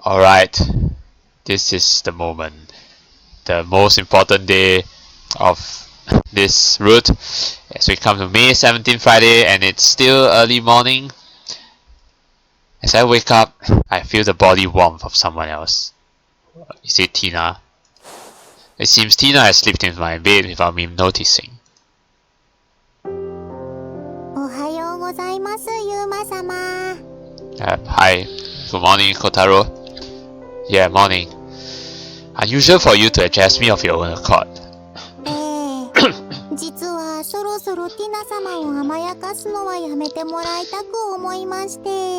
Alright, this is the moment. The most important day of this route as we come to May 17 Friday and it's still early morning. As I wake up, I feel the body warmth of someone else. Is it Tina? It seems Tina has slipped into my bed without me noticing. Hi, good morning Kotaro. Yeah, morning. Unusual for you to address me of your own accord.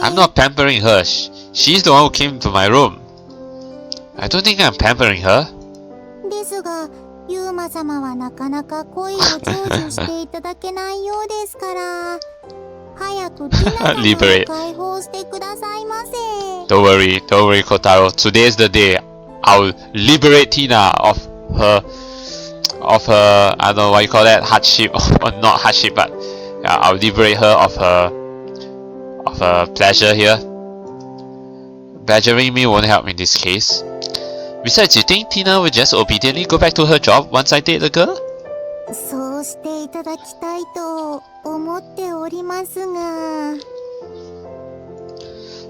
I'm not pampering her. She's the one who came to my room. I don't think I'm pampering her. Liberate. Don't worry, Kotaro. Today is the day. I'll liberate Tina of her, I don't know what you call that, hardship, or not hardship, but yeah, I'll liberate her of her pleasure here. Badgering me won't help in this case. Besides, you think Tina will just obediently go back to her job once I date the girl?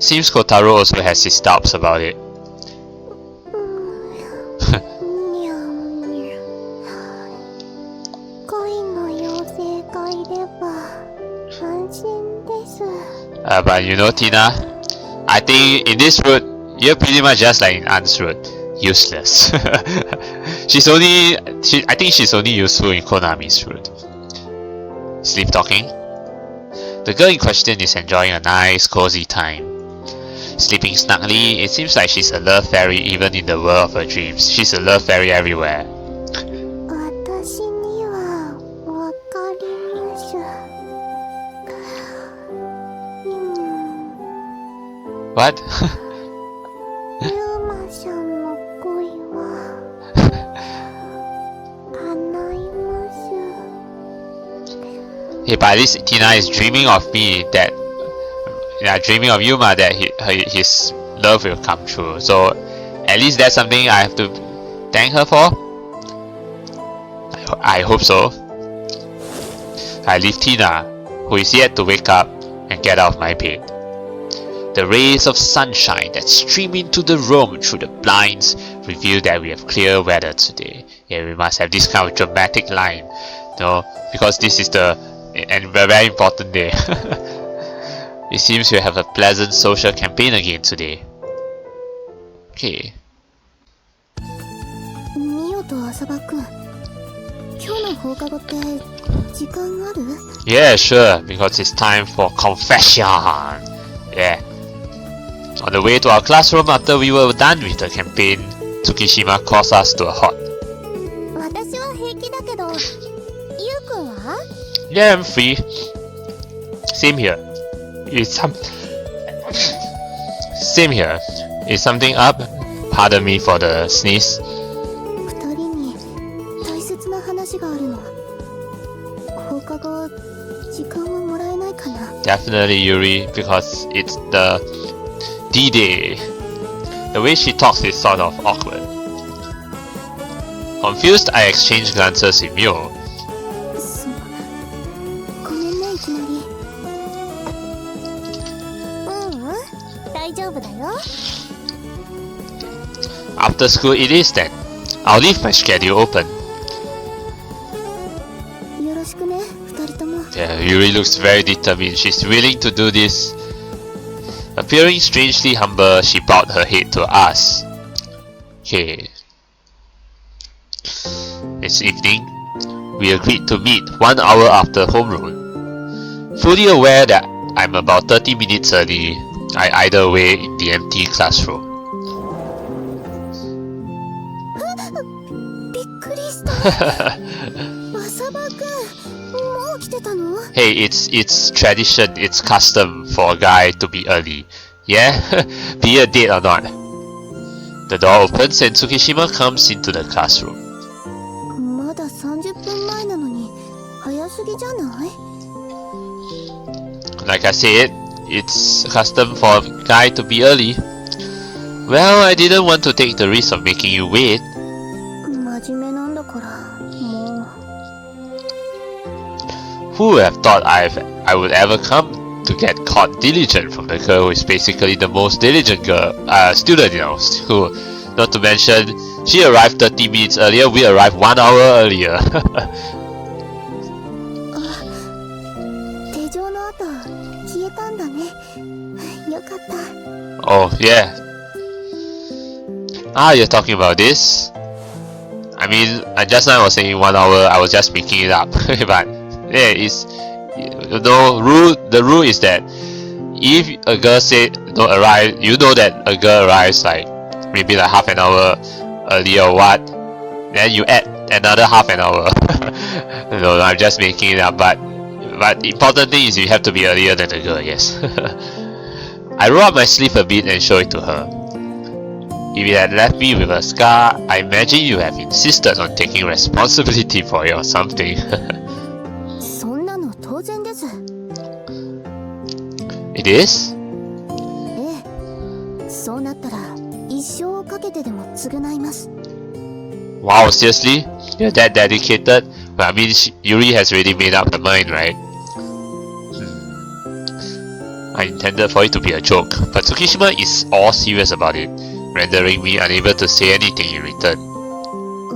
Seems Kotaro also has his doubts about it. But you know, Tina, I think in this route, you're pretty much just like in An's route. Useless. I think she's only useful in Konami's route. Sleep talking. The girl in question is enjoying a nice cozy time. Sleeping snugly, it seems like she's a love fairy even in the world of her dreams. She's a love fairy everywhere. What? Hey, but at least Tina is dreaming of me that, dreaming of Yuma that his love will come true. So at least that's something I have to thank her for. I hope so. I leave Tina, who is yet to wake up and get out of my bed. The rays of sunshine that stream into the room through the blinds reveal that we have clear weather today. Yeah, we must have this kind of dramatic line, because this is a very important day. It seems we have a pleasant social campaign again today. Okay. Yeah, sure, because it's time for confession. Yeah. On the way to our classroom after we were done with the campaign, Tsukishima calls us to a halt. Yeah, I'm free. Same here. Same here. Is something up? Pardon me for the sneeze. Definitely Yuri, because it's the D-Day. The way she talks is sort of awkward. Confused, I exchange glances with Mio. After school it is then. I'll leave my schedule open. Yeah, Yuri looks very determined. She's willing to do this. Appearing strangely humble, she bowed her head to us. Okay. It's evening. We agreed to meet 1 hour after homeroom. Fully aware that I'm about 30 minutes early, I idle away in the empty classroom. Hey, it's tradition, it's custom for a guy to be early. Yeah? Be a date or not. The door opens and Tsukishima comes into the classroom. Like I said, it's custom for a guy to be early. Well, I didn't want to take the risk of making you wait. 真面目なんだからもう Who would have thought I would ever come to get caught diligent from the girl who is basically the most diligent student in our school. Not to mention, she arrived 30 minutes earlier, we arrived 1 hour earlier. 手錠の後消えたんだねよかった Oh, yeah. Ah, you're talking about this? I mean, just now I was saying 1 hour, I was just making it up. But, yeah, it's... the rule is that if a girl don't arrive, you know that a girl arrives like maybe like half an hour early or what, then you add another half an hour. No, I'm just making it up, but important thing is you have to be earlier than the girl, yes. I roll up my sleeve a bit and show it to her. If it had left me with a scar, I imagine you have insisted on taking responsibility for it or something. そんなの当然です It is? ええそうなったら一生をかけてでも償います Wow, seriously? You're that dedicated? Well, I mean, Yuri has already made up her mind, right? I intended for it to be a joke, but Tsukishima is all serious about it, rendering me unable to say anything in return.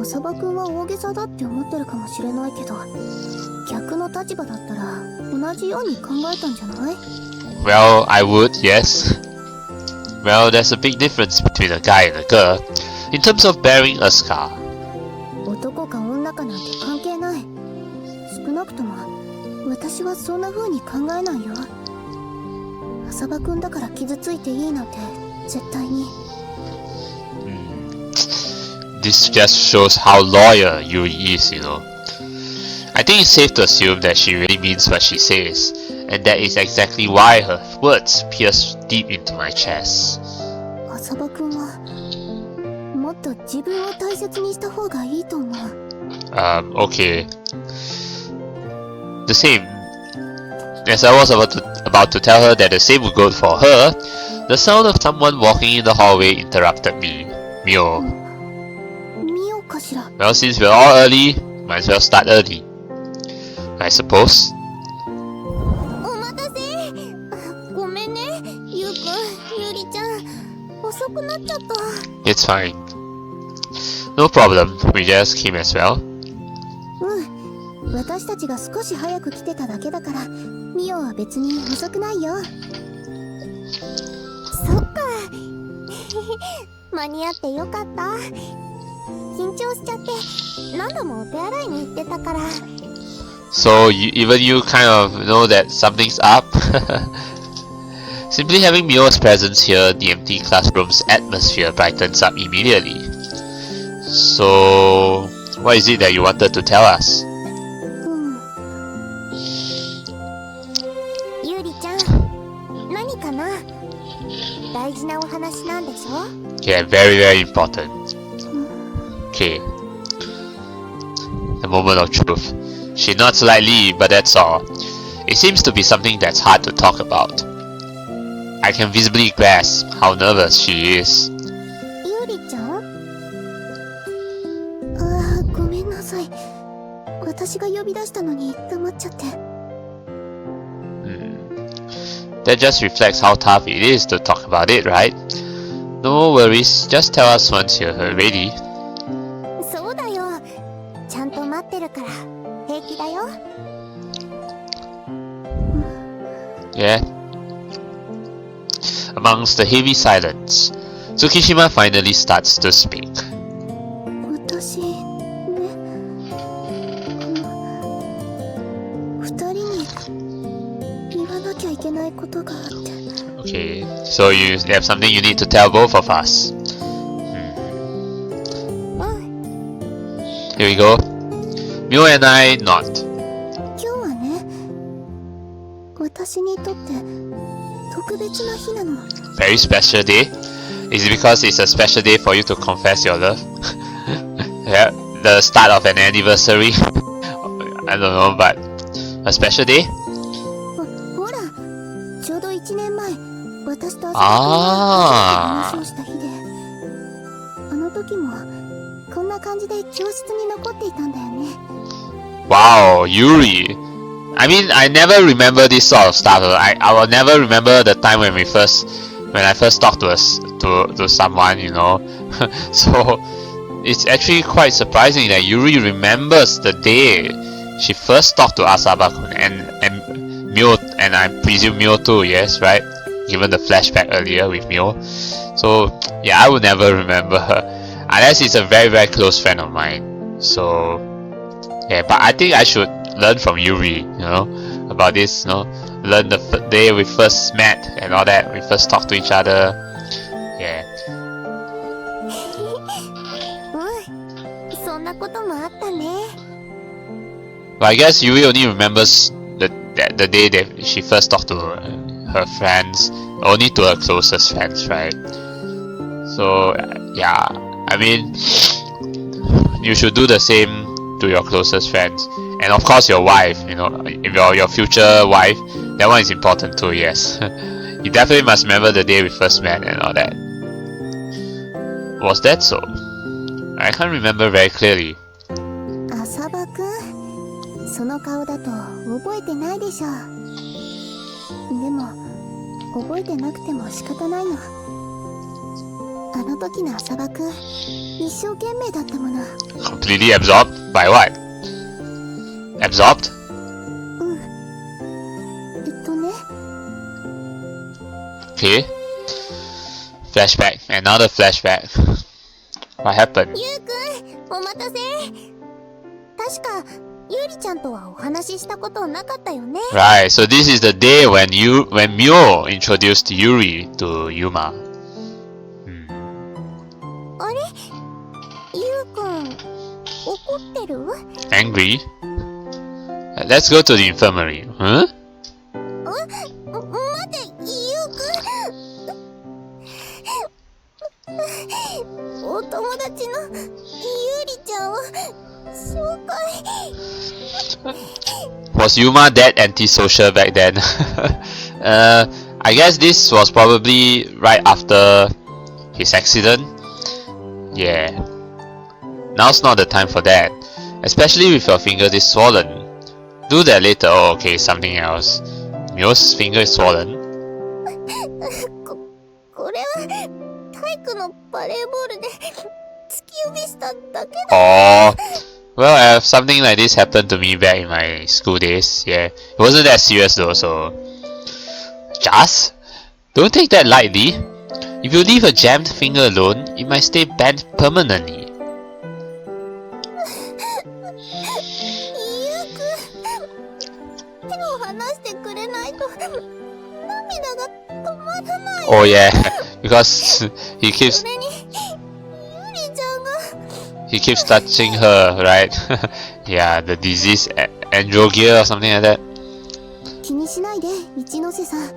浅場くんは大げさだって思ってるかもしれないけど逆の立場だったら同じように考えたんじゃない Well, I would, yes. Well, there's a big difference between a guy and a girl in terms of bearing a scar. 男か女かなんて関係ない少なくとも私はそんな風に考えないよ浅場くんだから傷ついていいなんて絶対に This just shows how loyal Yuri is, you know. I think it's safe to assume that she really means what she says, and that is exactly why her words pierce deep into my chest. 浅場くんはもっと自分を大切にした方がいいと思う Okay. The same. As I was about to tell her that the same would go for her, the sound of someone walking in the hallway interrupted me. Mio. 見ようかしら Well, since we're all early, might as well start early. I suppose. お待たせごめんねゆうくんゆりちゃん遅くなっちゃった It's fine. No problem, we just came as well. うん私たちが少し早く来てただけだからミオは別に遅くないよそっか間に合ってよかった緊張しちゃって何度もお手洗いに行ってたから So even you kind of know that something's up? Simply having Mio's presence here, the empty classroom's atmosphere brightens up immediately. So, what is it that you wanted to tell us? ゆりちゃん何かな大事なお話なんでしょ Yeah, very, very important. Okay. The moment of truth. She nods slightly, but that's all. It seems to be something that's hard to talk about. I can visibly grasp how nervous she is. ゆりちゃんあーごめんなさい私が呼び出したのに黙っちゃって That just reflects how tough it is to talk about it, right? No worries, just tell us once you're ready. そうだよちゃんと待ってるから平気だよ Yeah. Amongst the heavy silence, Tsukishima finally starts to speak. 私ね二人に言わなきゃいけないことがあって Okay, so you have something you need to tell both of us. Here we go. Mio and I nod. 今日はね私にとって特別な日なの Very special day. Is it because it's a special day for you to confess your love? Yeah, the start of an anniversary. I don't know, but a special day? ほらちょうど1年前私とあー話をした日での時もこんな感じで教室に残っていたんだよね。 Wow, Yuri. I mean, I never remember this sort of stuff. I will never remember the time when I first talked to someone, you know. So it's actually quite surprising that Yuri remembers the day she first talked to Asaba-kun and Mio, and I presume Mio too, yes, right? Given the flashback earlier with Mio. So yeah, I would never remember her unless it's a very very close friend of mine. So yeah, but I think I should learn from Yuri, you know, about this, you know, learn the day we first met and all that, we first talked to each other. Yeah. そんなこともあったね。 But I guess Yuri only remembers the day that she first talked to her friends, only to her closest friends, right? So yeah, I mean, you should do the same to your closest friends, and of course your wife. You know, if your future wife, that one is important too. Yes, you definitely must remember the day we first met and all that. Was that so? I can't remember very clearly. 浅葉くん、その顔だと覚えてないでしょ。でも覚えてなくても仕方ないの。あの時の浅葉くん、一生懸命だったもの。 Completely absorbed by what? Absorbed? うん。ね。 Okay. Flashback. Another flashback. What happened? ゆうくん、お待たせ。確かゆりちゃんとはお話ししたことなかったよね。 Right. So this is the day when Mio introduced Yuri to Yuma. あれ、ゆうくん、怒ってる？ Angry? Let's go to the infirmary. Huh? 待て、ゆうくん。お友達のゆりちゃんを紹介。 Was Yuma that antisocial back then? I guess this was probably right after his accident. Yeah. Now's not the time for that. Especially with your finger this swollen. Do that later. Oh, okay, something else. Mio's finger is swollen. これは体育のバレーボールで突き指しただけだ。 Oh. Well, something like this happened to me back in my school days. Yeah. It wasn't that serious though, so... Just? Don't take that lightly. If you leave a jammed finger alone, it might stay bent permanently. ゆうくん、手を離してくれないと涙が止まらない。 Oh yeah, because he keeps それにゆりちゃんが he keeps touching her, right? Yeah, the disease androgyia or something like that. 気にしないで、一ノ瀬さん。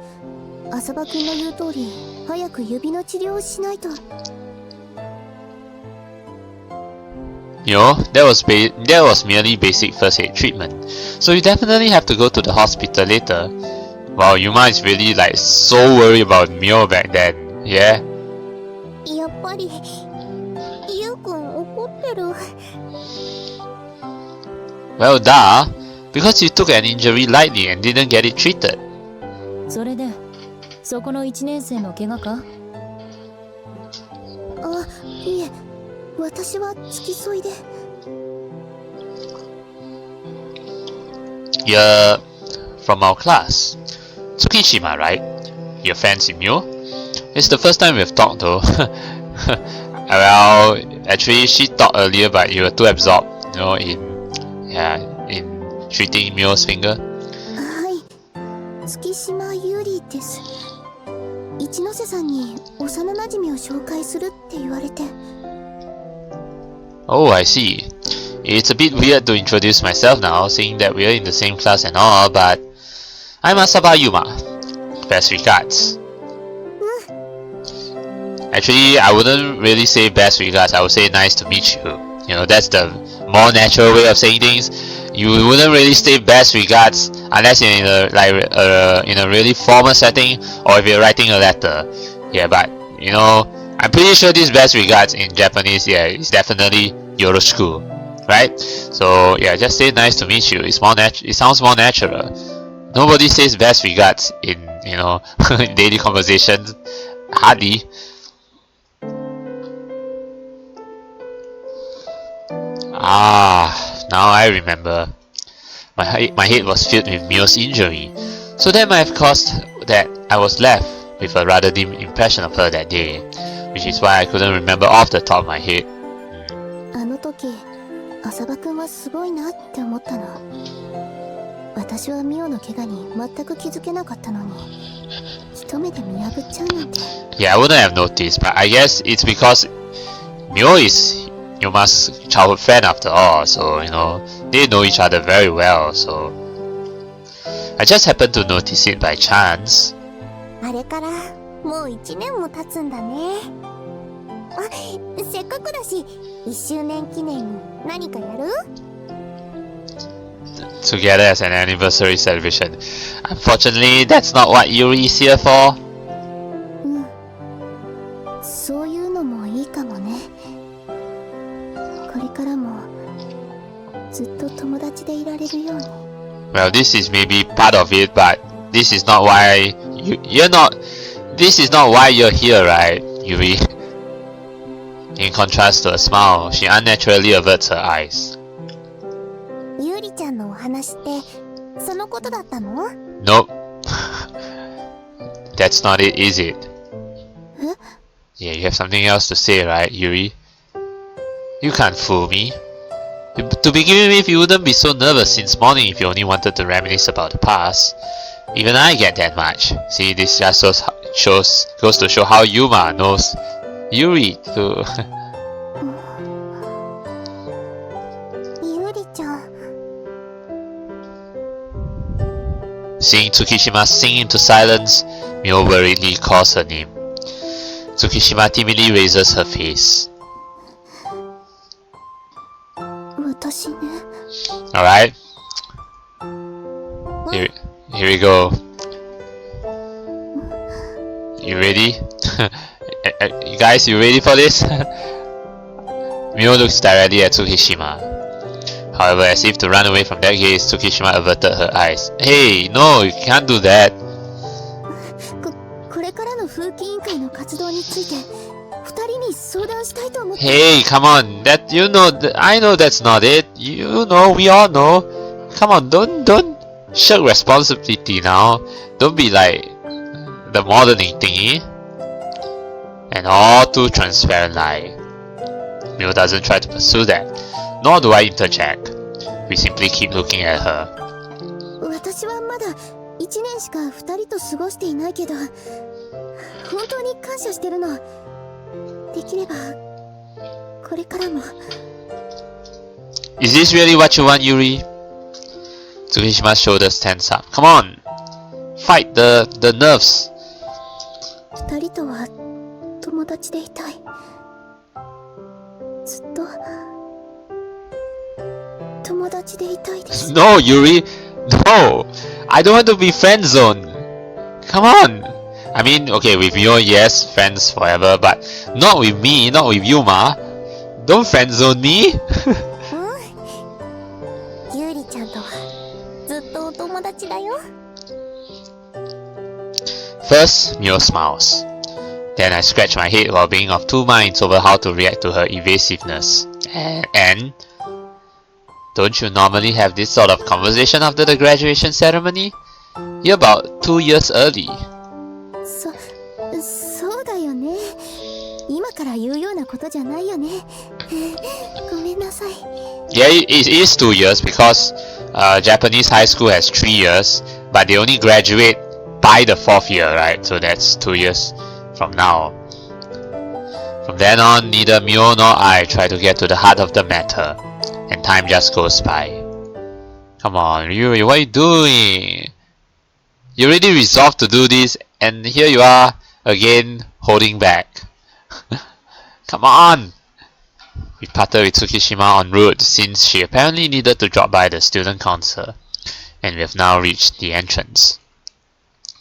浅葉くんの言う通り、早く指の治療をしないと。 You know, that was merely basic first aid treatment. So you definitely have to go to the hospital later. Wow, Yuma is really like so worried about Mio back then. Yeah. やっぱりゆうくん怒ってる。 Well, duh. Because you took an injury lightly and didn't get it treated. それでそこの1年生の怪我か？あ、いえ、私は付き添いで。 You're from our class. Tsukishima, right? You're fancy Mio? It's the first time we've talked though. Well, actually she talked earlier but you were too absorbed, you know, in treating Mio's finger. はい、月島ゆりです。一ノ瀬さんに幼馴染を紹介するって言われて。 Oh, I see. It's a bit weird to introduce myself now, seeing that we're in the same class and all, but I'm Asaba Yuma. Best regards. Actually, I wouldn't really say best regards, I would say nice to meet you. You know, that's the more natural way of saying things. You wouldn't really say best regards unless you're in a really formal setting or if you're writing a letter. Yeah, but you know, I'm pretty sure this best regards in Japanese, yeah, is definitely yoroshiku, right? So yeah, just say nice to meet you. It sounds more natural. Nobody says best regards in, you know, daily conversations. Hardly. Ah, now I remember. My head was filled with Mio's injury, so that might have caused that I was left with a rather dim impression of her that day, which is why I couldn't remember off the top of my head. あの時、浅場くんはすごいなって思ったの。私はミオの怪我に全く気づけなかったのに、一目で見破っちゃうなんて。Yeah, I wouldn't have noticed, but I guess it's because Mio is Yuma's childhood friend after all, so, you know, they know each other very well, so I just happened to notice it by chance. あれからもう1年も経つんだね。あ、せっかくだし1周年記念に何かやる？ Together as an anniversary celebration. Unfortunately, that's not what Yuri is here for. うん、そういうのもいいかもね。これからもずっと友達でいられるように。Well, this is maybe part of it, but this is not why this is not why you're here, right, Yuri? In contrast to a smile, she unnaturally averts her eyes. ユーリちゃんのお話ってそのことだったの？ Nope. That's not it, is it? Huh? Yeah, you have something else to say, right, Yuri? You can't fool me. To begin with, you wouldn't be so nervous since morning if you only wanted to reminisce about the past. Even I get that much. See, this just goes to show how Yuma knows Yuri too. ユーリちゃん。 Seeing Tsukishima sink into silence, Mio worriedly calls her name. Tsukishima timidly raises her face. 私ね。 Alright. Here we go. You ready? You guys, you ready for this? Mio looks directly at Tsukishima. However, as if to run away from that gaze, Tsukishima averted her eyes. Hey, no, you can't do that. これからの風紀委員会の活動について2人に相談したいと思って。 Hey, come on, that you know, I know that's not it. You know, we all know. Come on, don't shirk responsibility now. Don't be like the modeling thingy. An all too transparent lie. Mio doesn't try to pursue that, nor do I interject. We simply keep looking at her. 私はまだ1年しか2人と過ごしていないけど、本当に感謝してるの。できればこれからも。 Is this really what you want, Yuri? Tsukishima's shoulders tense up. Come on, fight the nerves. 2人とは友達でいたい。ずっと友達でいたいです。 No, Yuri, no. I don't want to be friend zoned. Come on. I mean, okay, with Mio, yes, friends forever, but not with me, not with Yuma. Don't friend zone me. ユーリちゃんとはずっとお友達だよ。 First, Mio smiles. Then I scratch my head while being of two minds over how to react to her evasiveness. And don't you normally have this sort of conversation after the graduation ceremony? You're about 2 years early. そうだよね。今から言うようなことじゃないよね。ごめんなさい。 Yeah, it is 2 years because Japanese high school has 3 years, but they only graduate by the 4th year, right? So that's 2 years from now. From then on, neither Mio nor I try to get to the heart of the matter, and time just goes by. Come on, Yuri, what are you doing? You already resolved to do this, and here you are again holding back. Come on! We parted with Tsukishima en route since she apparently needed to drop by the student council, and we have now reached the entrance.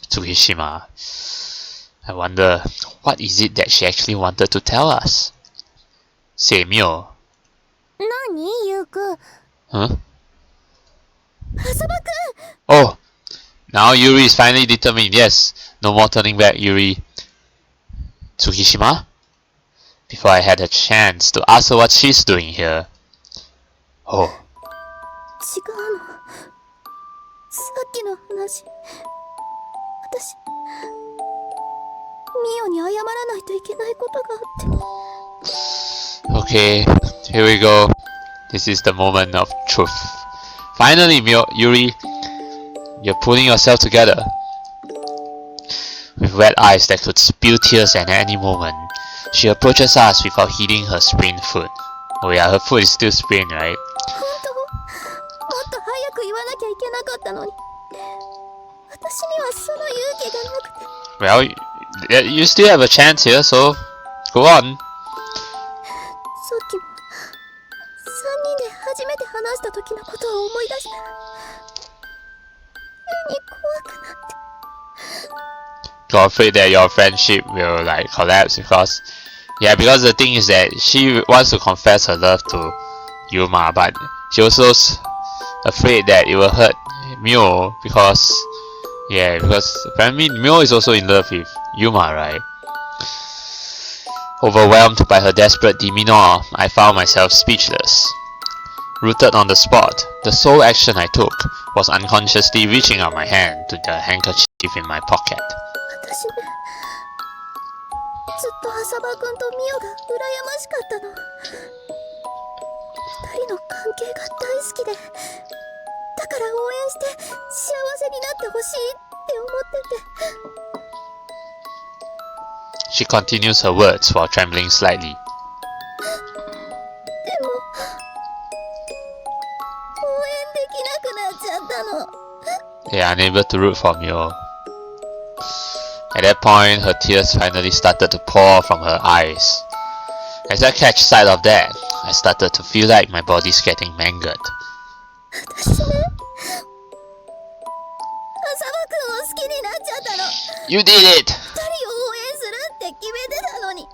Tsukishima. I wonder, what is it that she actually wanted to tell us? Say, Mio. 何ゆうくん。 Huh? 浅場くん Oh! Now Yuri is finally determined. Yes, no more turning back, Yuri. Tsukishima? Before I had a chance to ask her what she's doing here. Oh. 違うの。さっきの話。私、ミオに謝らないといけないことがあって。Okay, here we go. This is the moment of truth. Finally, Yuri, you're pulling yourself together. With wet eyes that could spill tears at any moment, she approaches us without heeding her sprained foot. Oh yeah, her foot is still sprained, right? 本当？もっと早く言わなきゃいけなかったのに。私にはその勇気がなくて。Well, you still have a chance here, so go on. さっきも3人で初めて話した時のことを思い出して急に怖くなって。 You're afraid that your friendship will like collapse because because the thing is that she wants to confess her love to Yuma, but she also afraid that it will hurt Mio because apparently Mio is also in love with Yuma, right? Overwhelmed by her desperate demeanor, I found myself speechless. Rooted on the spot, the sole action I took was unconsciously reaching out my hand to the handkerchief in my pocket. 私ね、ずっと浅場くんとミオが羨ましかったの。二人の関係が大好きで、だから応援して幸せになってほしいって思ってて。 She continues her words while trembling slightly. でも応援できなくなっちゃったの。 They are unable to root for Mio. At that point, her tears finally started to pour from her eyes. As I catch sight of that, I started to feel like my body's getting mangled. 私ね、浅場くんを好きになっちゃったの。 You did it! 二人を応援するって決めてたのに。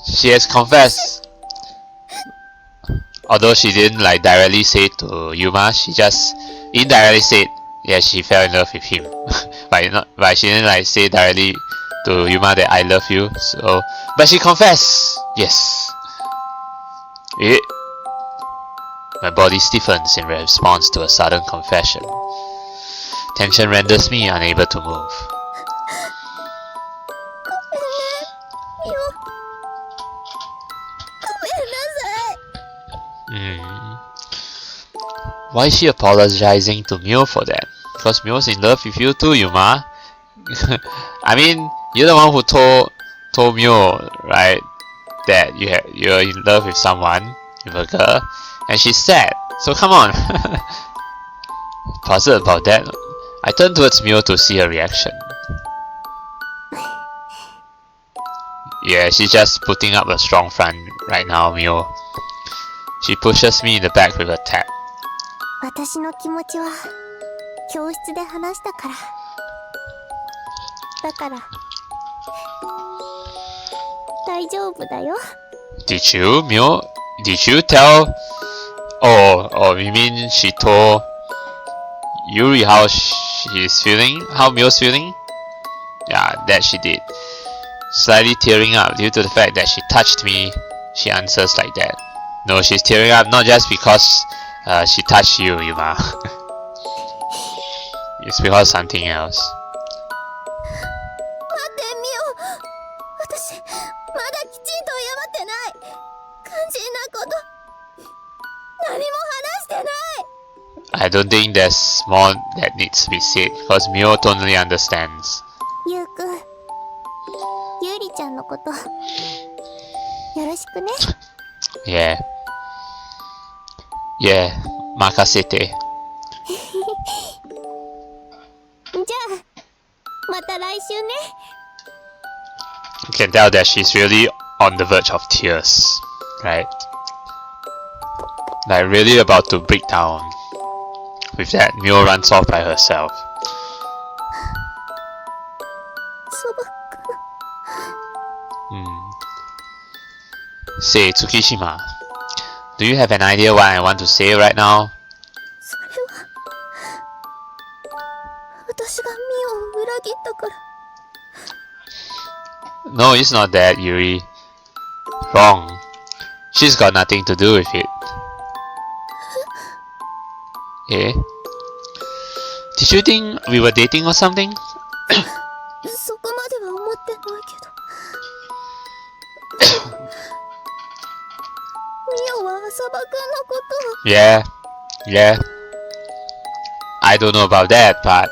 She has confessed. Although she didn't like directly say it to Yuma, she just indirectly said, yeah, she fell in love with him. but she didn't like say directly to Yuma that I love you. So, but she confessed. Yes. My body stiffens in response to a sudden confession. Tension renders me unable to move. ごめんね、ミオ。ごめんなさい。Why is she apologizing to Mio for that? Because Mio's in love with you too, Yuma. I mean, you're the one who told Mio, right, that you're in love with someone, with a girl, and she's sad. So come on. Puzzled about that, I turned towards Mio to see her reaction. Yeah, she's just putting up a strong front right now, Mio. She pushes me in the back with a tap. 私の気持ちは教室で話したから。だから大丈夫だよ。 Did you, Mio? Did you tell? Oh, you mean she told Yuri how she's feeling? How Mio's feeling? Yeah, that she did. Slightly tearing up due to the fact that she touched me, she answers like that. No, she's tearing up not just because she touched you, Yuma. It's because of something else. 待ってミオ、私まだきちんと謝ってない。肝心なこと何も話してない。 I don't think there's more that needs to be said because Mio totally understands. ゆうくん、ゆりちゃんのことよろしくね。 Yeah, makasete. じゃあまた来週ね。 You can tell that she's really on the verge of tears, right? Like really about to break down. With that, Mio runs off by herself. そばくん。Say, Tsukishima, do you have an idea what I want to say right now? それは私がミオを裏切ったから。 No, it's not that, Yuri. Wrong. She's got nothing to do with it. Eh? Did you think we were dating or something? そこまでは思ってないけど。ミオは浅場くんのことを。 Yeah. I don't know about that, but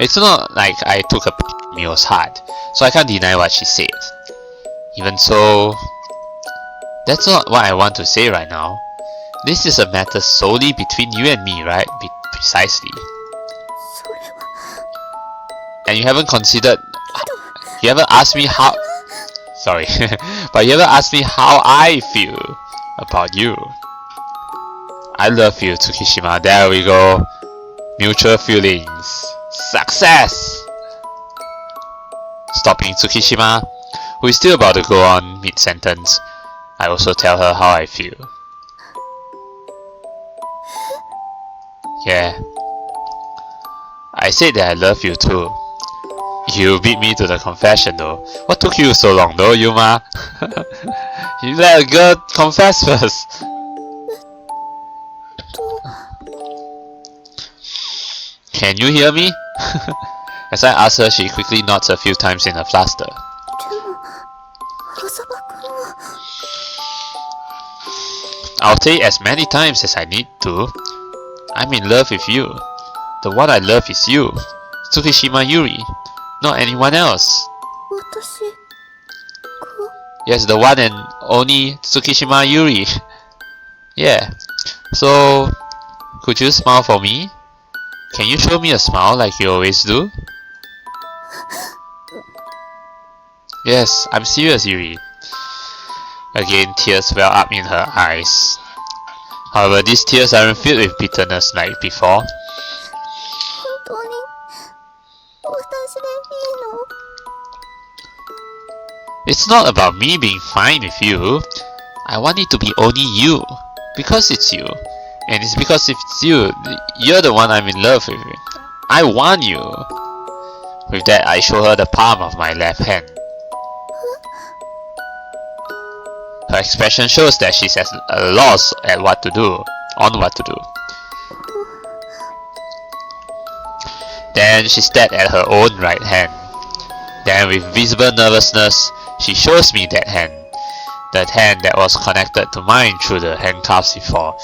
it's not like I took a Mio's heart, so I can't deny what she said. Even so, that's not what I want to say right now. This is a matter solely between you and me, right? Precisely. それは。 And you haven't considered. You haven't asked me how. Sorry, but you haven't asked me how I feel about you. I love you, Tsukishima. There we go. Mutual feelings. Success! Stopping Tsukishima, who is still about to go on mid-sentence, I also tell her how I feel. Yeah. I said that I love you too. You beat me to the confession though. What took you so long though, Yuma? You let a girl confess first. Can you hear me? As I ask her, she quickly nods a few times in a fluster. でも、浅場くんは。 I'll say as many times as I need to. I'm in love with you. The one I love is you, Tsukishima Yuri, not anyone else. 私が。 Yes, the one and only Tsukishima Yuri. Yeah. So, could you smile for me? Can you show me a smile like you always do? Yes, I'm serious, Yuri. Again, tears well up in her eyes. However, these tears aren't filled with bitterness like before. 本当に私でいいの？ It's not about me being fine with you. I want it to be only you. Because it's you. And it's because if it's you, you're the one I'm in love with. I want you. With that, I show her the palm of my left hand. Her expression shows that she's at a loss at what to do. Then she stared at her own right hand. Then with visible nervousness, she shows me that hand. That hand that was connected to mine through the handcuffs before.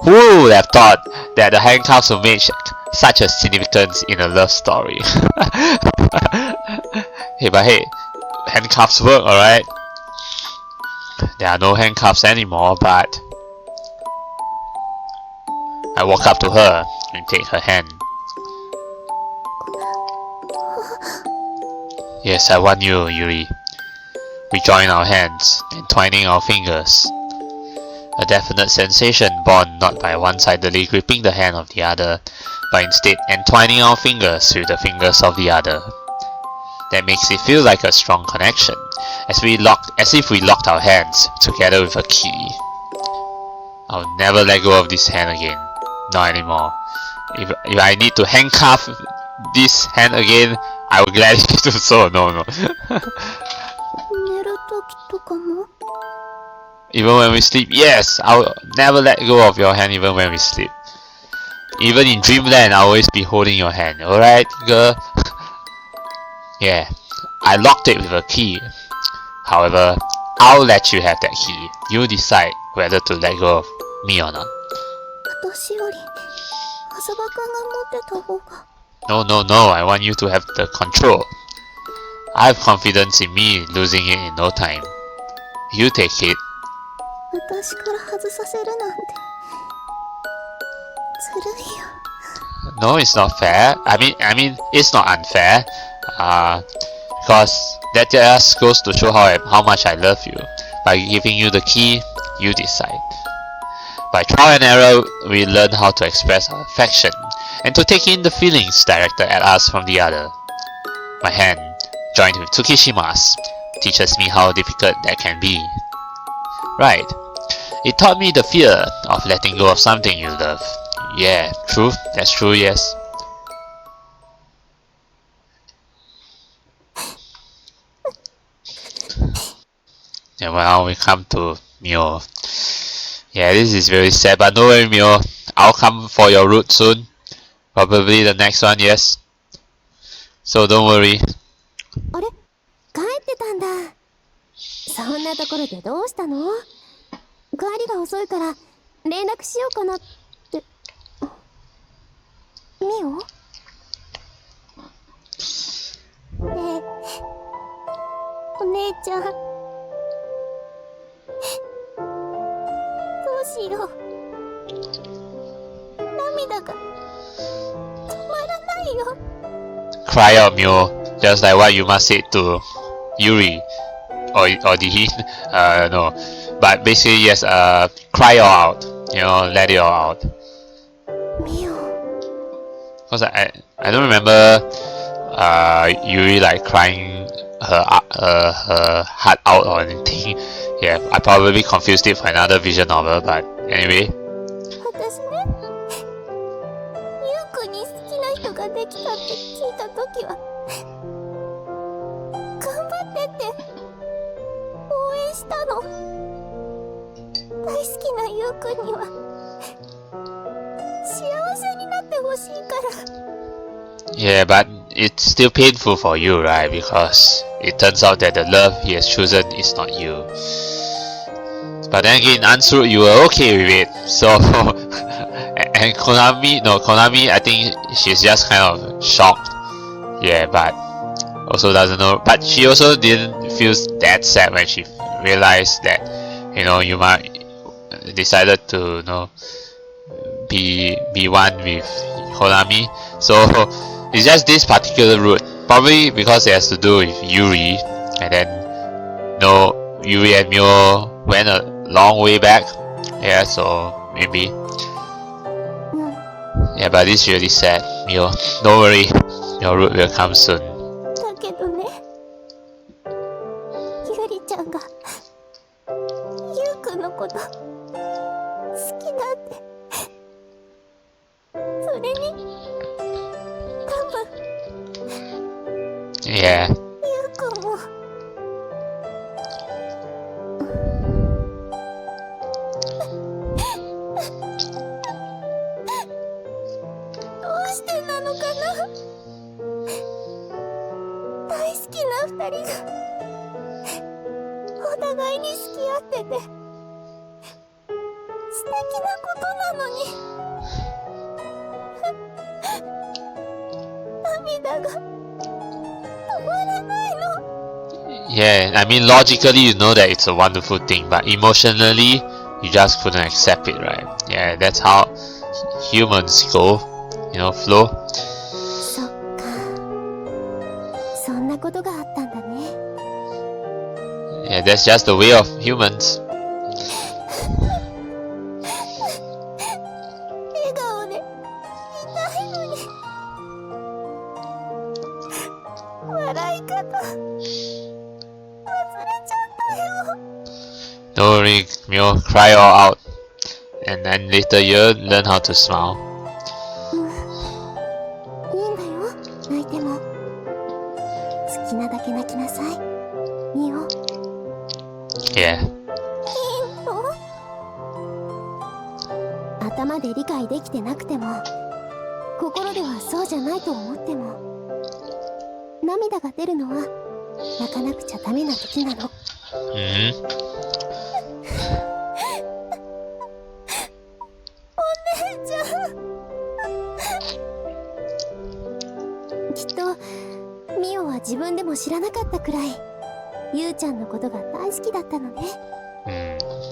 Who would have thought that the handcuffs would make such a significance in a love story? Hey, handcuffs work, alright? There are no handcuffs anymore, but I walk up to her and take her hand. Yes, I want you, Yuri. We join our hands, entwining our fingers. A definite sensation born not by one-sidedly gripping the hand of the other, but instead entwining our fingers with the fingers of the other. That makes it feel like a strong connection, as if we locked our hands together with a key. I'll never let go of this hand again, not anymore. If I need to handcuff this hand again, I will gladly do so. No. 寝る時とかも？ Even when we sleep, yes, I'll never let go of your hand even when we sleep. Even in dreamland, I'll always be holding your hand, alright, girl? Yeah, I locked it with a key. However, I'll let you have that key. You decide whether to let go of me or not. 私より浅場くんが持ってた方が。 No, I want you to have the control. I have confidence in me losing it in no time. You take it. 私から外させるなんてずるいよ。 No, it's not fair. I mean, it's not unfair. Because that just goes to show how much I love you. By giving you the key, you decide. By trial and error, we learn how to express our affection and to take in the feelings directed at us from the other. My hand, joined with Tsukishima's, teaches me how difficult that can be. Right. It taught me the fear of letting go of something you love. Yeah, true. That's true, yes. And now we come to Mio. Yeah, this is very sad, but don't worry, Mio. I'll come for your route soon. Probably the next one, yes. So don't worry. あれ、帰ってたんだ。そんなところでどうしたの？帰りが遅いから連絡しようかなって。ミオ？ねえ、お姉ちゃん。どうしよう。涙が止まらないよ。Cry out, Mio. Just like what Yuma said to Yuri. Or did he? No. But basically, yes, cry it all out. You know, let it all out. Because I don't remember Yuri like crying her heart out or anything. Yeah, I probably confused it for another visual novel, but anyway. 私ね、ゆうくんに好きな人ができたって聞いたときは頑張ってって応援したの。大好きなゆうくんには幸せになってほしいから。Yeah, but it's still painful for you, right? Because it turns out that the love he has chosen is not you. But then again, Ansuru, you were okay with it. So, and Konami, I think she's just kind of shocked. Yeah, but also doesn't know. But she also didn't feel that sad when she realized that, you know, Yuma decided to, you know, be one with Konami. So it's just this particular route, probably because it has to do with Yuri, and then, you know, Yuri and Mio went a long way back. Yeah, so maybe. Yeah, but this is really sad, Mio. Don't worry, your route will come soon. だけどね、ゆりちゃんがゆうくんのこと好きだって。それに多分 Yeah. ゆうくんも。どうしてなのかな。大好きな二人がお互いに好き合ってて素敵なことなのに涙が止まらないの。Yeah, I mean logically you know that it's a wonderful thing, but emotionally you just couldn't accept it, right? Yeah, that's how humans go, you know, flow. そっか、そんなことがあったんだね。Yeah, that's just the way of humans. 笑顔でいたいのに笑い方忘れちゃったよ。 Don't worry, Mio, cry all out. And then later you'll learn how to smile. いいんだよ、泣いても。好きなだけ泣きなさい、ミオ。 Yeah. いいの？頭で理解できてなくても心ではそうじゃないと思っても涙が出るのは泣かなくちゃダメな時なの。Mm-hmm. お姉ちゃん。きっとミオは自分でも知らなかったくらいユウちゃんのことが大好きだったのね。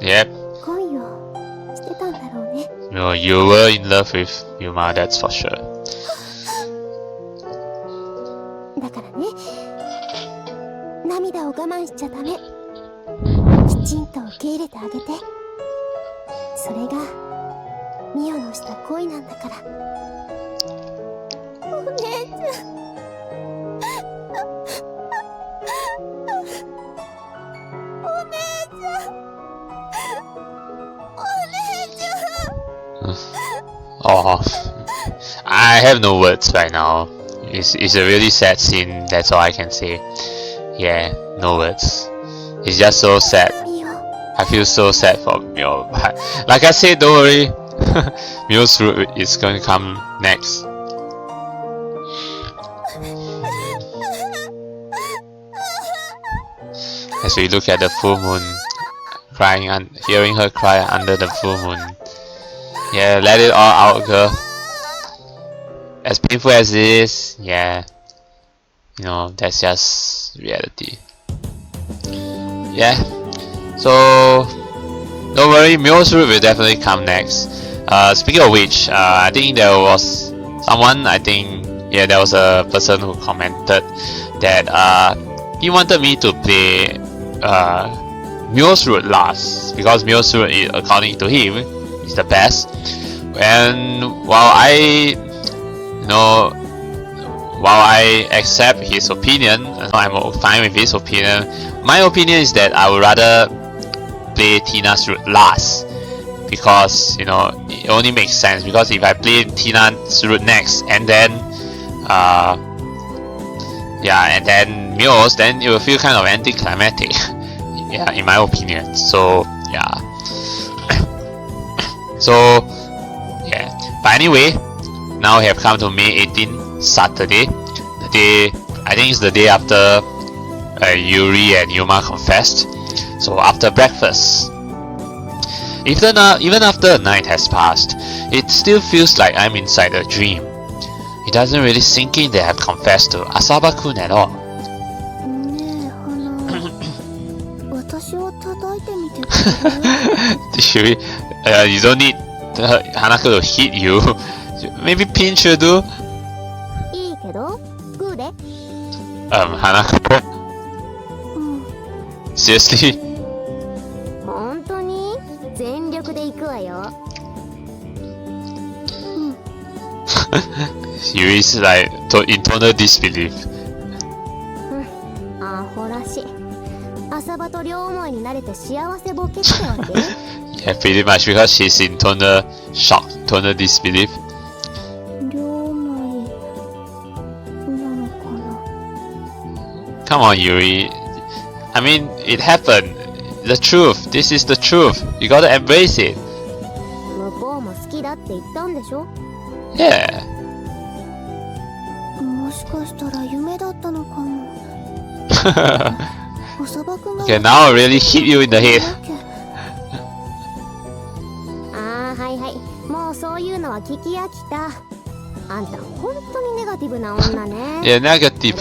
Yep. 恋をしてたんだろうね。No, you were in love with Yuma, that's for sure. だからね、涙を我慢しちゃダメ。きちんと受け入れてあげて。それがミオのした恋なんだから。お姉ちゃん。お姉ちゃん。Oh, I have no words right now. It's a really sad scene, that's all I can say. Yeah, no words. It's just so sad. I feel so sad for Mio. But like I said, don't worry. Mio's route is going to come next. As we look at the full moon, crying and hearing her cry under the full moon. Yeah, let it all out, girl. As painful as it is, yeah, you know, that's just reality. Yeah, so don't worry, Mio's route will definitely come next. Speaking of which, I think there was someone, yeah, there was a person who commented that he wanted me to play Mio's route last, because Mio's route, according to him, is the best. And while I accept his opinion, I'm fine with his opinion, my opinion is that I would rather play Tina's route last, because you know, it only makes sense. Because if I play Tina's route next and then and then Mio's, then it will feel kind of anticlimactic. Yeah, in my opinion. So yeah. So yeah. But anyway, now we have come to May 18, Saturday. The day, I think it's the day after Yuri and Yuma confessed. So after breakfast. Even after a night has passed, it still feels like I'm inside a dream. It doesn't really sink in that I've confessed to Asaba-kun at all. Yuri, you don't need Hanako to hit you. Maybe pinch will do. Hanako? Seriously? Yuri's like in total disbelief. Yeah, pretty much, because she's in total shock, total disbelief. Come on, Yuri. I mean, it happened. The truth. This is the truth. You gotta embrace it. Yeah. Okay, now I really hit you in the head. Yeah, negative.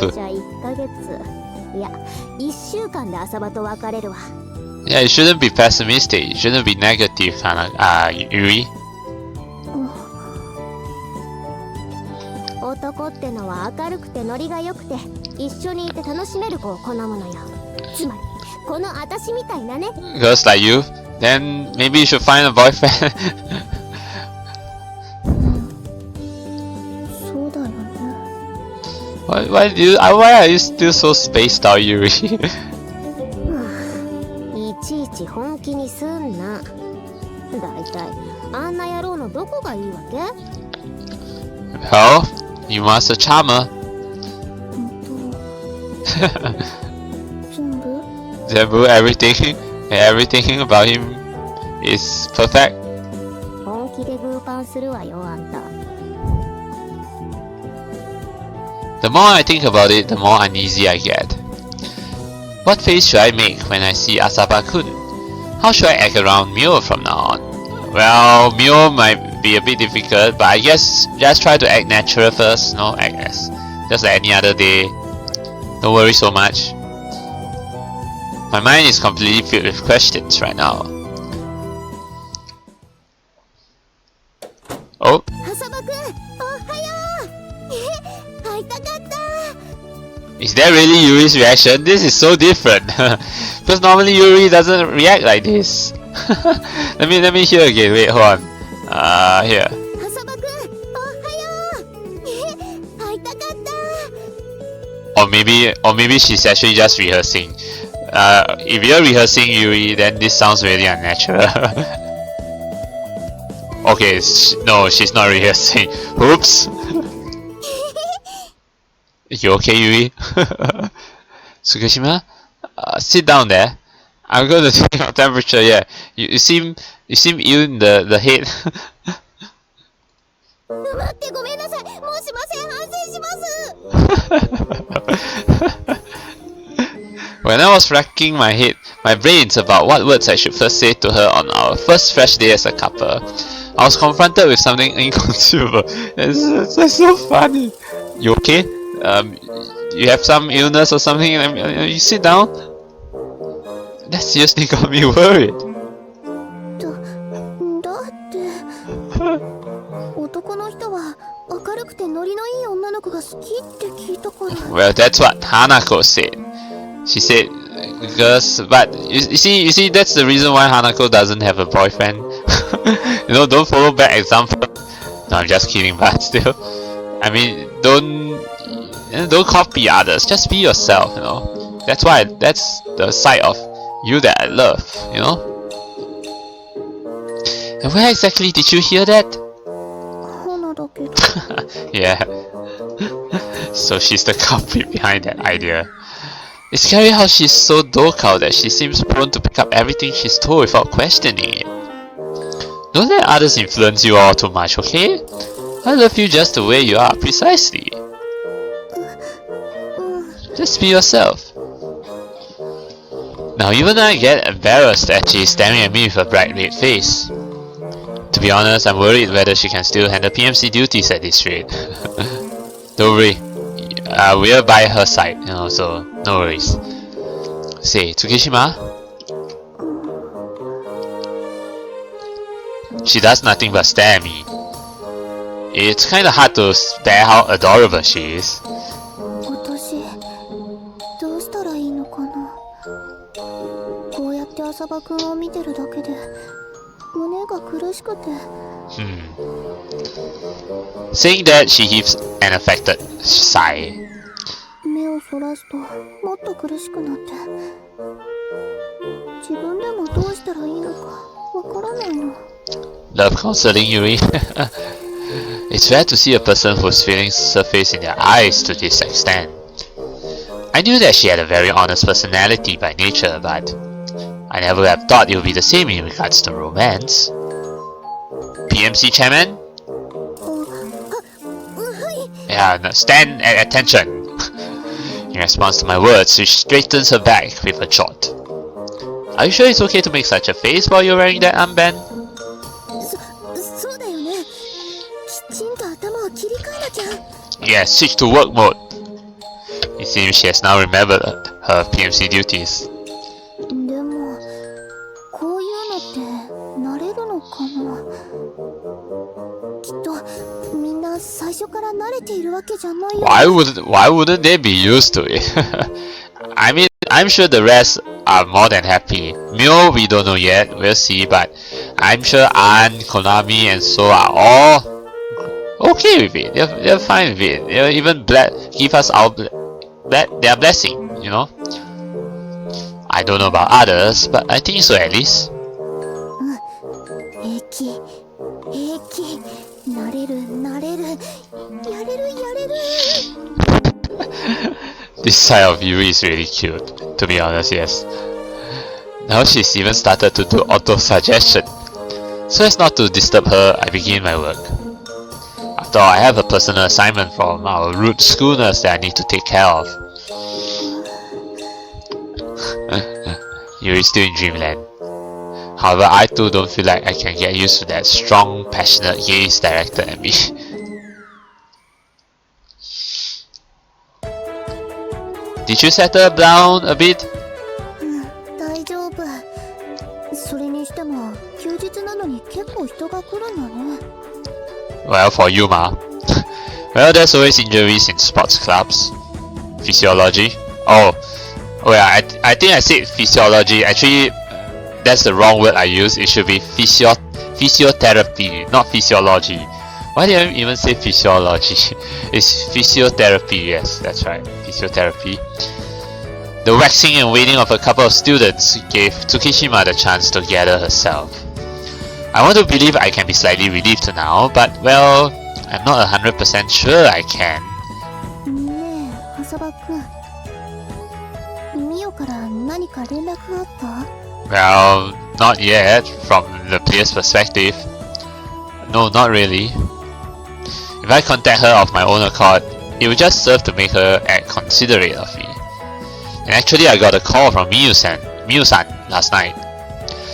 Yeah, you shouldn't be pessimistic. You shouldn't be negative, Yuri. Girls like you, then maybe you should find a boyfriend. Why are you still so spaced out, Yuri? Well, Yuma's a charmer. Zenbu, everything about him is perfect. The more I think about it, the more uneasy I get. What face should I make when I see Asaba-kun? How should I act around Mio from now on? Well, Mio might be a bit difficult, but I guess just try to act natural first, no? Act as just like any other day. Don't worry so much. My mind is completely filled with questions right now. Oh. Is that really Yuri's reaction? This is so different. Because normally Yuri doesn't react like this. let me hear again. Wait, hold on. Here. Or maybe she's actually just rehearsing. If you're rehearsing Yuri, then this sounds really unnatural. Okay, no, she's not rehearsing. Oops. You okay, Yuri? Tsukishima? Sit down there. I'm going to take your temperature. Yeah, you seem ill in the head. 待ってごめんなさい。もうしません。反省します。When I was racking my brains about what words I should first say to her on our first fresh day as a couple, I was confronted with something inconceivable. It's so funny. You okay? You have some illness or something? You sit down. That seriously got me worried. だって男の人は明るくてノリのいい女の子が好きって聞いたから。 Well, that's what Hanako said. She said, "Girls, but you see, that's the reason why Hanako doesn't have a boyfriend. You know, don't follow bad example." No, I'm just kidding, but still, I mean, don't copy others. Just be yourself. You know, that's the side of you that I love. You know. And where exactly did you hear that? 花だけど。 Yeah. So she's the culprit behind that idea. It's scary how she's so docile that she seems prone to pick up everything she's told without questioning it. Don't let others influence you all too much, okay? I love you just the way you are, precisely. Just be yourself. Now even I get embarrassed that she's staring at me with a bright red face. To be honest, I'm worried whether she can still handle PMC duties at this rate. Don't worry. We're by her side, you know, so no worries. Say, Tsukishima? She does nothing but stare at me. It's kinda hard to bear how adorable she is. 私どうしたらいいのかな。こうやって浅場くんを見てるだけで胸が苦しくて。Saying that, she heaves an affected sigh. 目をそらすともっと苦しくなって、自分でもどうしたらいいのかわからないの。 Love counseling, Yuri. It's rare to see a person whose feelings surface in their eyes to this extent. I knew that she had a very honest personality by nature, but I never would have thought it would be the same in regards to romance. PMC chairman? Yeah, no, stand at attention. In response to my words, she straightens her back with a jot. Are you sure it's okay to make such a face while you're wearing that armband? そうだよね。きちんと頭を切り替えなきゃ。 Yeah, switch to work mode. It seems she has now remembered her PMC duties. でもこういうのって慣れるのかな。きっとみんな最初から慣れているわけじゃないよ。 Why wouldn't they be used to it? I mean, I'm sure the rest are more than happy. Mio, we don't know yet, we'll see, but I'm sure An, Konami and so are all okay with it. They're fine with it. They'll even give us their blessing, you know. I don't know about others, but I think so at least. 平気平気、慣れる慣れる、やれるやれる。 This side of Yuri is really cute, to be honest, yes. Now she's even started to do auto-suggestion. So as not to disturb her, I begin my work. After all, I have a personal assignment from our root schooners that I need to take care of. Yuri's still in dreamland. However, I too don't feel like I can get used to that strong, passionate gaze directed at me. Did you settle down a bit? 大丈夫。それにしても休日なのに結構人が来るんだね。 Well, for Yuma. Well, there's always injuries in sports clubs. Physiology. Oh, well, I think I said physiology. Actually, that's the wrong word I used. It should be physiotherapy, not physiology. Why did I even say physiology? It's physiotherapy, yes, that's right, physiotherapy. The waxing and waiting of a couple of students gave Tsukishima the chance to gather herself. I want to believe I can be slightly relieved now, but well, I'm not 100% sure I can. ねえ、浅葉くん。ミオから何か連絡があった？ Well, not yet, from the player's perspective. No, not really. If I contact her of my own accord, it would just serve to make her act considerate of me. And actually I got a call from Miyu-san last night.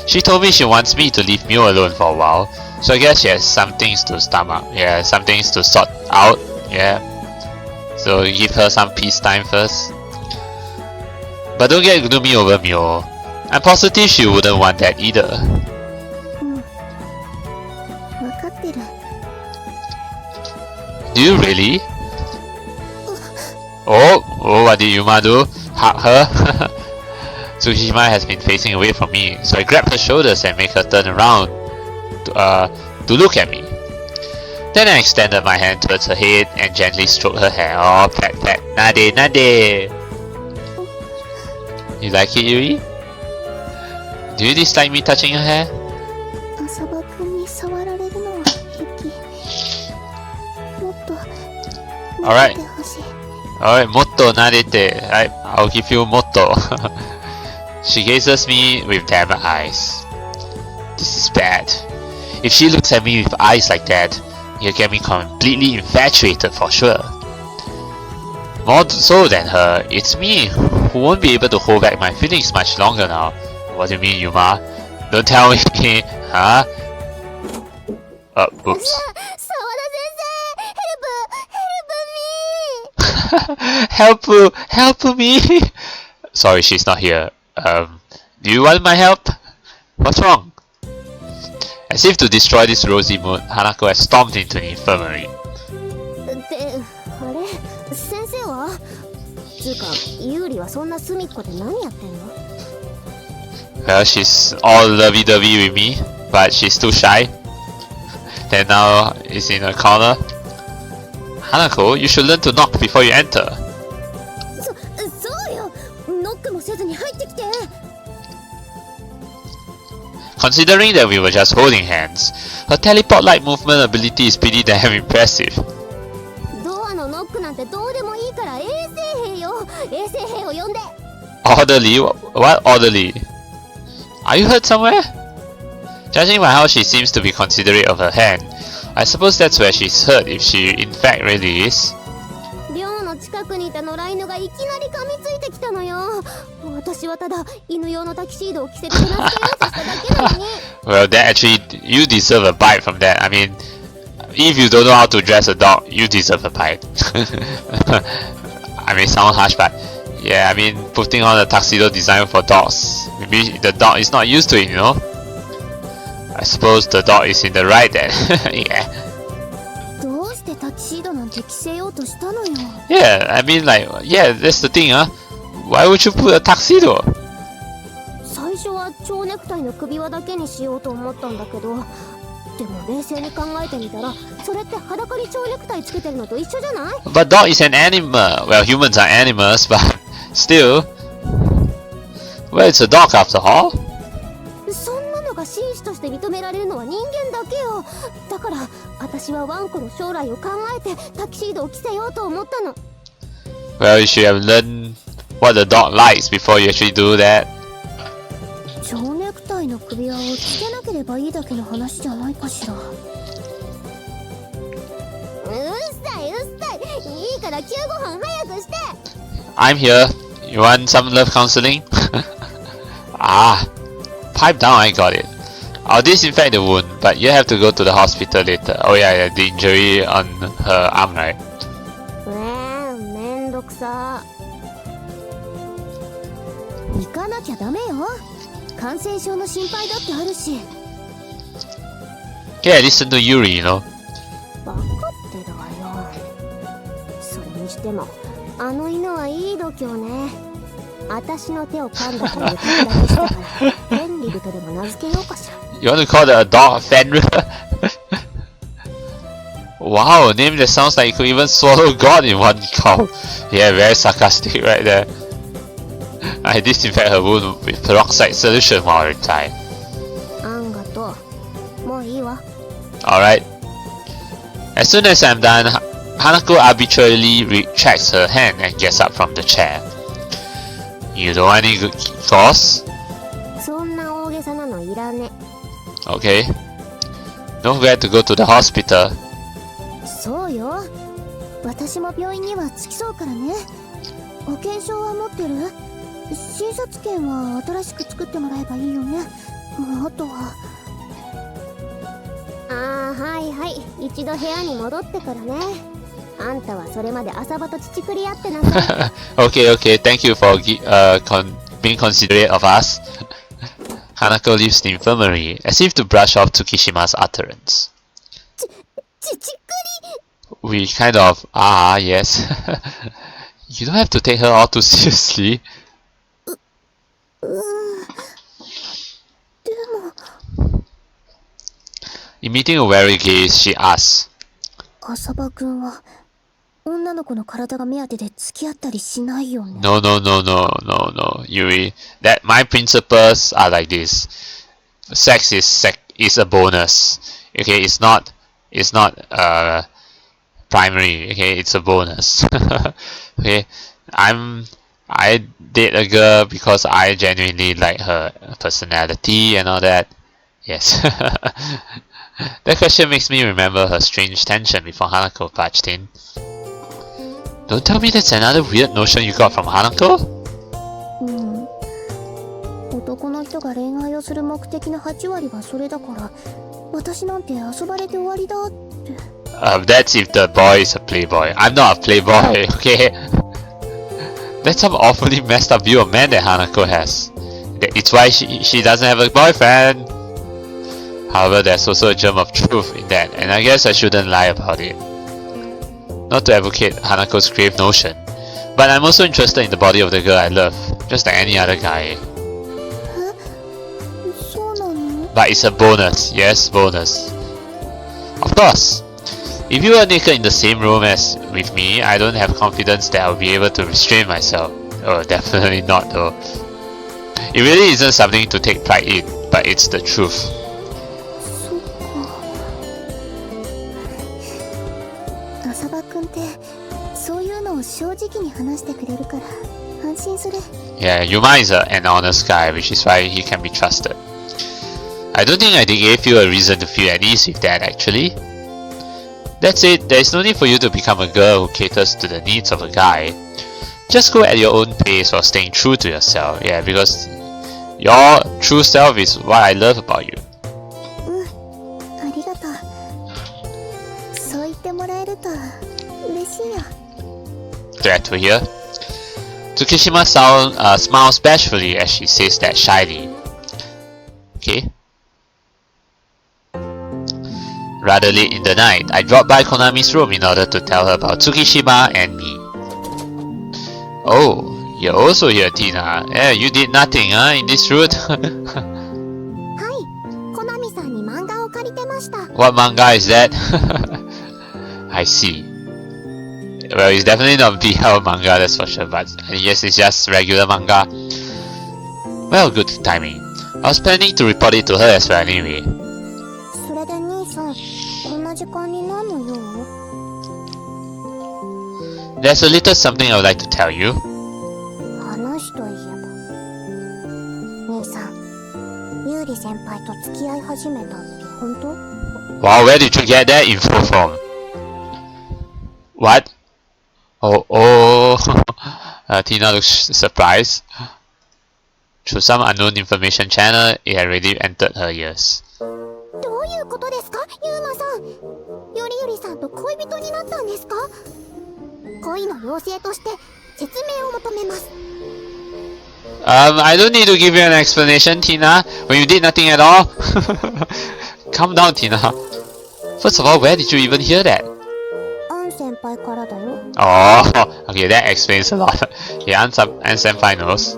She told me she wants me to leave Miu alone for a while, so I guess she has some things to stomach. Yeah, some things to sort out. Yeah. So give her some peace time first. But don't get gloomy over Miu. I'm positive she wouldn't want that either. わかってる。 Do you really? Oh, what did Yuma do? Hug her? Tsushima has been facing away from me, so I grabbed her shoulders and made her turn around to look at me. Then I extended my hand towards her head and gently stroked her hair. Oh, pat pat, nade nade. You like it, Yuri? Do you dislike me touching your hair? 浅葉くんに触られるのは平気。もっと Alright. 撫でてほしい。Alright, motto narete. I'll give you motto. She gazes me with damn eyes. This is bad. If she looks at me with eyes like that, you'll get me completely infatuated for sure. More so than her, it's me who won't be able to hold back my feelings much longer now. What do you mean, Yuma? Don't tell me, huh? Oops. Help me! Sorry, she's not here. Do you want my help? What's wrong? As if to destroy this rosy mood, Hanako has stormed into the infirmary. で、あれ、先生は？つうか、ユーリはそんな隅っこで何やってんの？ Well, she's all lovey-dovey with me, but she's too shy. Then now is in a corner. Hanako, you should learn to knock before you enter. そうよ。ノックもせずに入ってきて。 Considering that we were just holding hands, her teleport-like movement ability is pretty damn impressive. ドアのノックなんてどうでもいいから衛生兵よ。衛生兵を呼んで。Orderly? What orderly? Are you hurt somewhere? Judging by how she seems to be considerate of her hand, I suppose that's where she's hurt if she in fact really is. 寮の近くにいた野良犬がいきなり噛みついてきたのよ。私はただ犬用のタキシードを着せて手なずけようとしただけなのに。Well, that actually, you deserve a bite from that. I mean, if you don't know how to dress a dog, you deserve a bite. I may sound harsh, but yeah, I mean, putting on a tuxedo designed for dogs. Maybe the dog is not used to it, you know? I suppose the dog is in the right then. Yeah. どうしてタキシードなんて着せようとしたのよ。Yeah, I mean, like, yeah, that's the thing, huh? Why would you put a tuxedo? 最初は蝶ネクタイの首輪だけにしようと思ったんだけど、でも冷静に考えてみたら、それって裸に蝶ネクタイつけてるのと一緒じゃない？ But dog is an animal. Well, humans are animals, but still. Well, it's a dog after all. そんなのが紳士として認められるのは人間だけよ。だから私はワンコの将来を考えてタキシードを着せようと思ったの。 Well, you should have learned what the dog likes before you actually do that. 蝶ネクタイの首輪をつけなければいいだけの話じゃないかしら。うっさいうっさい。いいから救護班早くして。 I'm here. You want some love counseling? Ah, pipe down, I got it. I'll disinfect the wound, but you have to go to the hospital later. Oh yeah, the injury on her arm, right? めんどくさ。行かなきゃダメよ。感染症の心配だってあるし。Yeah, listen to Yuri, you know. 分かってるわよ。それにしてもあの犬はいい度胸ね。私の手を噛んだということだけしたからフェンリルとでも名付けようかしら。 You want to call that a dog Fenrir? Wow, a name that sounds like you could even swallow God in one gulp. Yeah, very sarcastic right there. I disinfect her wound with peroxide solution while inside. あんがとも Alright. As soon as I'm done, Hanako arbitrarily retracts her hand and gets up from the chair. You don't want any good cause? そんな大げさなのいらね。 Okay. Don't forget to go to the hospital. そうよ。私も病院には付き添うからね。保険証は持ってる？診察券は新しく作ってもらえばいいよね。あとは。はいはい。一度部屋に戻ってからね。あんたはそれまで浅場と乳くり合ってなさい。Okay, okay. Thank you for being considerate of us. Hanako leaves the infirmary, as if to brush off Tsukishima's utterance. We kind of yes. You don't have to take her all too seriously. Emitting a wary gaze, she asks, 浅場くんは女の子の体が目当てで付き合ったりしないよね。 No, Yuri. That my principles are like this. Sex is a bonus. Okay, it's not primary. Okay, it's a bonus. Okay, I date a girl because I genuinely like her personality and all that. Yes. That question makes me remember her strange tension before Hanako barged in. Don't tell me that's another weird notion you got from Hanako? 男の人が恋愛をする目的の8割はそれだから、私なんて遊ばれて終わりだって。That's if the boy is a playboy. I'm not a playboy, okay? That's some awfully messed up view of men that Hanako has. It's why she doesn't have a boyfriend. However, there's also a germ of truth in that, and I guess I shouldn't lie about it. Not to advocate Hanako's grave notion, but I'm also interested in the body of the girl I love, just like any other guy. But it's a bonus, yes, bonus. Of course. If you were naked in the same room as with me, I don't have confidence that I'll be able to restrain myself. Oh, definitely not though. It really isn't something to take pride in, but it's the truth. 浅場くんってそういうのを正直に話してくれるから安心する。 Yeah, Yuma is an honest guy, which is why he can be trusted. I don't think I gave you a reason to feel at ease with that actually. That's it, there is no need for you to become a girl who caters to the needs of a guy. Just go at your own pace while staying true to yourself. Yeah, because your true self is what I love about you. ありがとう。そう言ってもらえると嬉しいよ。 Glad to hear. Tsukishima smiles bashfully as she says that shyly. Okay. Rather late in the night, I dropped by Konami's room in order to tell her about Tsukishima and me. Oh, you're also here, Tina. Yeah, you did nothing, in this route? はい、コナミさんに漫画を借りてました。 What manga is that? I see. Well, it's definitely not BL manga, that's for sure, but yes, it's just regular manga. Well, good timing. I was planning to report it to her as well anyway. それで兄さん、こんな時間に何の用？ There's a little something I would like to tell you. 話といえば、兄さん、ユーリ先輩と付き合い始めたって本当？ Wow, where did you get that info from? What? Oh. Tina looks surprised. Through some unknown information channel, it had already entered her ears. どういうことですか、ユーマさん？ユリさんと恋人になったんですか？恋の妖精として説明を求めます。I don't need to give you an explanation, Tina, when you did nothing at all. Calm down, Tina. First of all, where did you even hear that? アン先輩からだよ。 Oh, okay, that explains a lot. Yeah, and Senpai knows.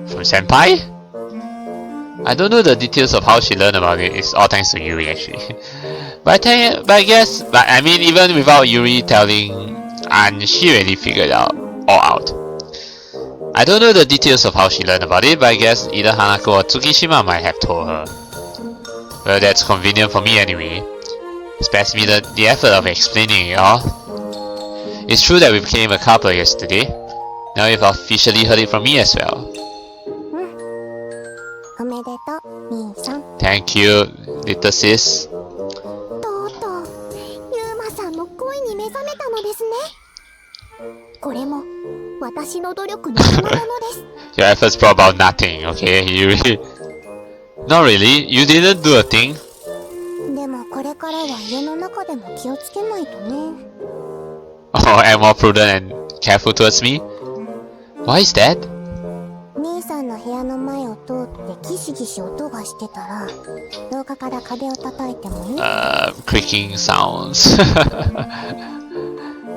From Senpai? I don't know the details of how she learned about it. It's all thanks to Yuri actually. But I guess, I mean, even without Yuri telling, and she already figured all out. I don't know the details of how she learned about it, but I guess either Hanako or Tsukishima might have told her. Well, that's convenient for me anyway. Spares me the effort of explaining it all. It's true that we became a couple yesterday. Now you've officially heard it from me as well. おめでとう、兄さん。 Thank you, little sis. とうとう、ユーマさんも恋に目覚めたのですね。これも私の努力の賜物です。Your efforts brought about nothing, okay, Yuri? Not really. You didn't do a thing. でもこれからは家の中でも気をつけないとね。Oh, and more prudent and careful towards me? Why is that? 兄さんの部屋の前を通ってギシギシ音がしてたら、廊下から壁を叩いてもいい？ Creaking sounds.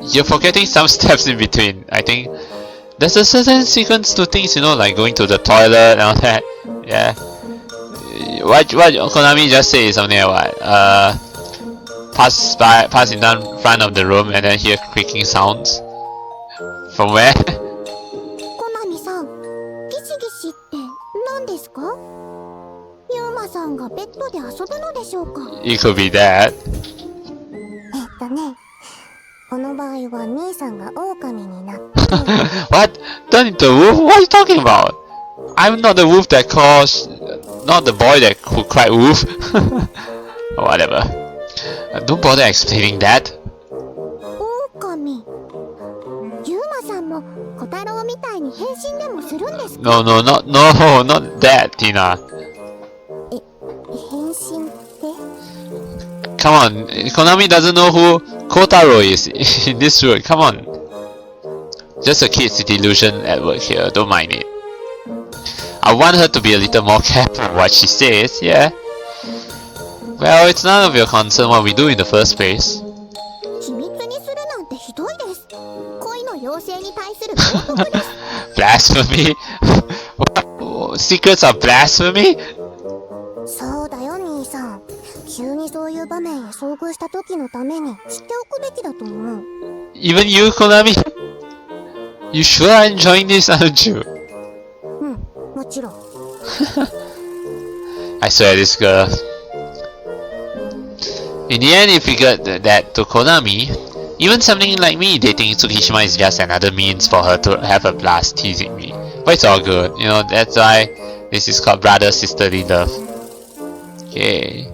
You're forgetting some steps in between, I think. There's a certain sequence to things, you know, like going to the toilet and all that. Yeah. What Konami just said something like what? Pass in front of the room and then hear creaking sounds. From where? コナミさん、ギシギシって何ですか？ユーマさんがベッドで遊ぶのでしょうか？ It could be that. ね、この場合は兄さんが狼になって。What? Turn into a wolf? What are you talking about? I'm not the wolf that calls, not the boy that who cried wolf. Or whatever. Don't bother explaining that. 狼。ユーマさんも小太郎みたいに変身でもするんですか？ No, not that, Tina. 変身って？ Come on, Konami doesn't know who Kotaro is in this world. Come on. Just a kid's delusion at work here. Don't mind it. I want her to be a little more careful what she says, yeah. Well, it's none of your concern what we do in the first place. 秘密にするなんてひどいです。恋の妖精に対する冒涜です。Blasphemy? Secrets are blasphemy? そうだよ兄さん。急にそういう場面へ遭遇した時のために知っておくべきだと思う。Even you, Konami? You sure are enjoying this, aren't you? うん、もちろん。I swear this girl. In the end, it figured that to Konami, even something like me dating Tsukishima is just another means for her to have a blast teasing me. But it's all good, you know, that's why this is called brother-sisterly love. Okay.